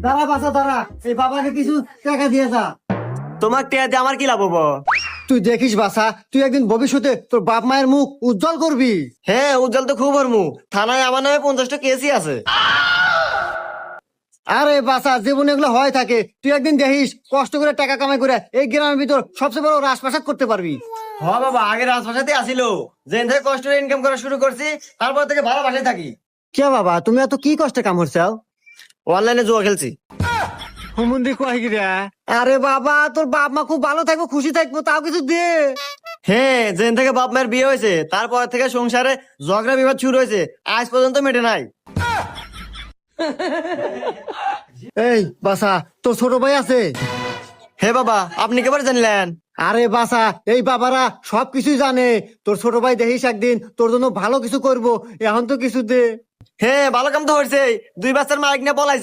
দাঁড়া বাসা দাঁড়া, এই বাবাকে কিছু টাকা দিয়ে যা। তোমার টিয়া দিয়ে আমার কি লাভ হবো? তুই দেখিস বাসা, তুই একদিন ভবিষ্যতে তোর বাপ মায়ের মুখ উজ্জ্বল করবি। হ্যাঁ, উজ্জ্বল তো খুব হরমু। থানায় আমার নামে 50টা কেসই আছে। আরে বাসা, জীবনে এগুলো হয় থাকে। তুই একদিন দেখিস কষ্ট করে টাকা কামাই করে এই গ্রামের ভিতর সবচেয়ে বড় রাজপ্রাসাদ করতে পারবি। হ বাবা, আগে রাজভাষাতে আসিল, যেদিন থেকে কষ্ট করে ইনকাম করা শুরু করছি তারপর থেকে ভালো বাসায় থাকি। কে বাবা, তুমি এত কি কষ্টে কাম করছাও? অনলাইনে জুয়া খেলছি। হুমুন্দি কয় কি রে? আরে বাবা, তোর বাপ মা খুব ভালো থাকবো, খুশি থাকবো, তাও কিছু দে। হ্যাঁ, যেদিন থেকে বাপ মায়ের বিয়ে হয়েছে তারপর থেকে সংসারে ঝগড়া বিবাদ শুরু হয়েছে, আজ পর্যন্ত মেটে নাই। এই বাসা, তোর ছোট ভাই আছে? হে বাবা, আপনি কেবার জানলেন? আরে বাসা, এই বাবারা সবকিছুই জানে। তোর ছোট ভাই দেখিস একদিন তোর জন্য ভালো কিছু করবো, এখন তো কিছু দে। হ্যাঁ, ভালো কাম তো হয়েছে। 2 বাচ্চার মালিক নিয়ে পলাইছে।